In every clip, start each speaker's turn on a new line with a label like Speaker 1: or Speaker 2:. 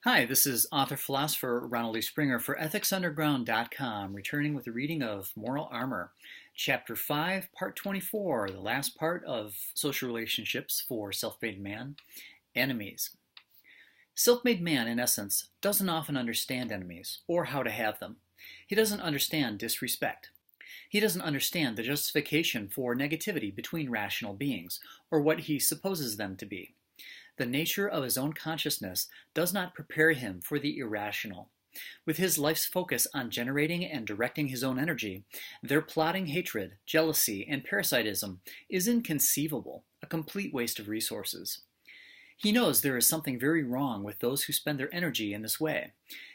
Speaker 1: Hi, this is author-philosopher Ronald E. Springer for EthicsUnderground.com, returning with a reading of Moral Armor, Chapter 5, Part 24, the last part of Social Relationships for Self-Made Man, Enemies. Self-made man, in essence, doesn't often understand enemies, or how to have them. He doesn't understand disrespect. He doesn't understand the justification for negativity between rational beings, or what he supposes them to be. The nature of his own consciousness does not prepare him for the irrational. With his life's focus on generating and directing his own energy, their plotting hatred, jealousy, and parasitism is inconceivable, a complete waste of resources. He knows there is something very wrong with those who spend their energy in this way.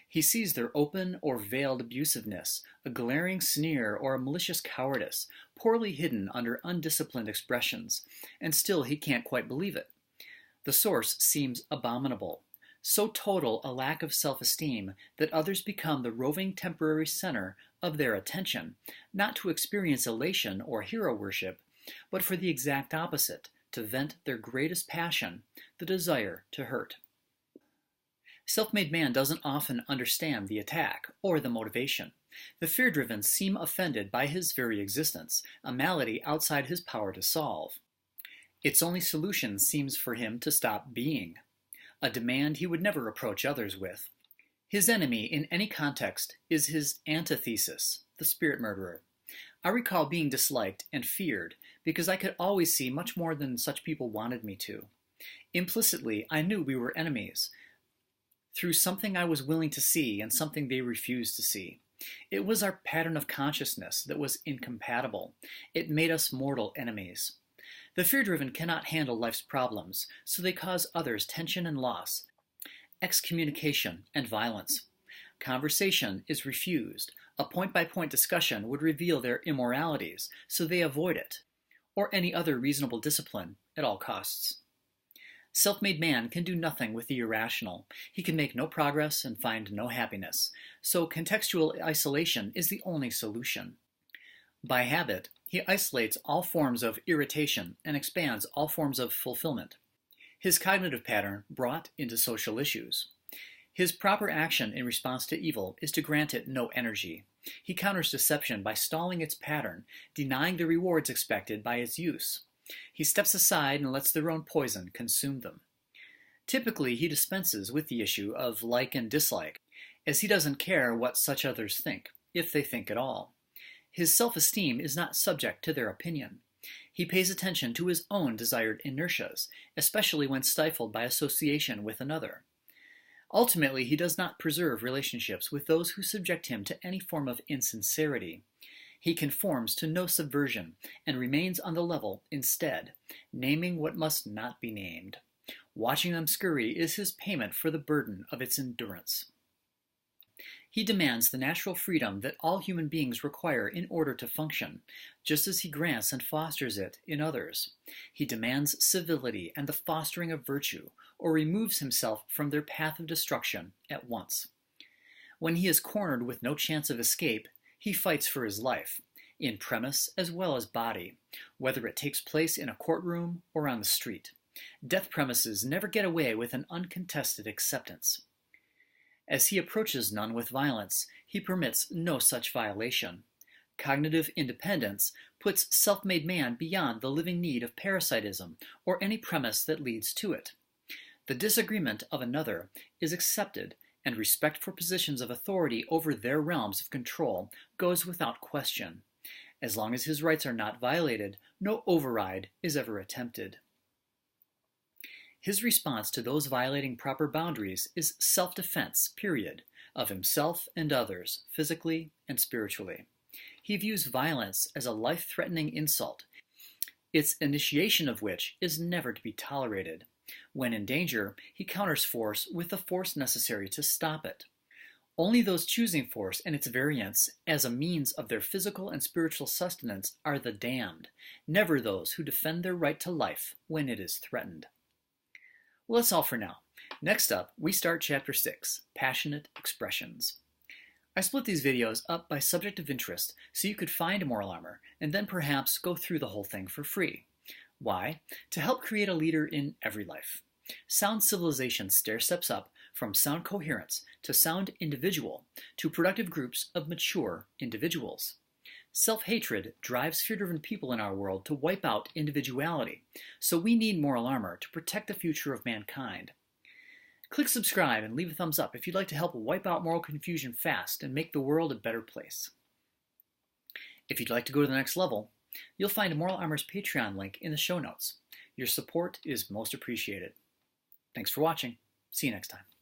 Speaker 1: He sees their open or veiled abusiveness, a glaring sneer or a malicious cowardice, poorly hidden under undisciplined expressions, and still he can't quite believe it. The source seems abominable, so total a lack of self-esteem that others become the roving temporary center of their attention, not to experience elation or hero worship, but for the exact opposite, to vent their greatest passion, the desire to hurt. Self-made man doesn't often understand the attack or the motivation. The fear-driven seem offended by his very existence, a malady outside his power to solve. Its only solution seems for him to stop being, a demand he would never approach others with. His enemy in any context is his antithesis, the spirit murderer. I recall being disliked and feared because I could always see much more than such people wanted me to. Implicitly, I knew we were enemies, through something I was willing to see and something they refused to see. It was our pattern of consciousness that was incompatible. It made us mortal enemies. The fear-driven cannot handle life's problems, so they cause others tension and loss, excommunication and violence. Conversation is refused. A point-by-point discussion would reveal their immoralities, so they avoid it, or any other reasonable discipline at all costs. Self-made man can do nothing with the irrational. He can make no progress and find no happiness, so contextual isolation is the only solution. By habit, he isolates all forms of irritation and expands all forms of fulfillment. His cognitive pattern brought into social issues. His proper action in response to evil is to grant it no energy. He counters deception by stalling its pattern, denying the rewards expected by its use. He steps aside and lets their own poison consume them. Typically, he dispenses with the issue of like and dislike, as he doesn't care what such others think, if they think at all. His self-esteem is not subject to their opinion. He pays attention to his own desired inertias, especially when stifled by association with another. Ultimately, he does not preserve relationships with those who subject him to any form of insincerity. He conforms to no subversion and remains on the level instead, naming what must not be named. Watching them scurry is his payment for the burden of its endurance. He demands the natural freedom that all human beings require in order to function, just as he grants and fosters it in others. He demands civility and the fostering of virtue, or removes himself from their path of destruction at once. When he is cornered with no chance of escape, he fights for his life, in premise as well as body, whether it takes place in a courtroom or on the street. Death premises never get away with an uncontested acceptance. As he approaches none with violence, he permits no such violation. Cognitive independence puts self-made man beyond the living need of parasitism or any premise that leads to it. The disagreement of another is accepted, and respect for positions of authority over their realms of control goes without question. As long as his rights are not violated, no override is ever attempted. His response to those violating proper boundaries is self-defense, period, of himself and others, physically and spiritually. He views violence as a life-threatening insult, its initiation of which is never to be tolerated. When in danger, he counters force with the force necessary to stop it. Only those choosing force and its variants as a means of their physical and spiritual sustenance are the damned, never those who defend their right to life when it is threatened. Well, that's all for now. Next up, we start Chapter 6, Passionate Expressions. I split these videos up by subject of interest so you could find moral armor and then perhaps go through the whole thing for free. Why? To help create a leader in every life. Sound civilization stair-steps up from sound coherence to sound individual to productive groups of mature individuals. Self-hatred drives fear-driven people in our world to wipe out individuality, so we need moral armor to protect the future of mankind. Click subscribe and leave a thumbs up if you'd like to help wipe out moral confusion fast and make the world a better place. If you'd like to go to the next level, you'll find Moral Armor's Patreon link in the show notes. Your support is most appreciated. Thanks for watching. See you next time.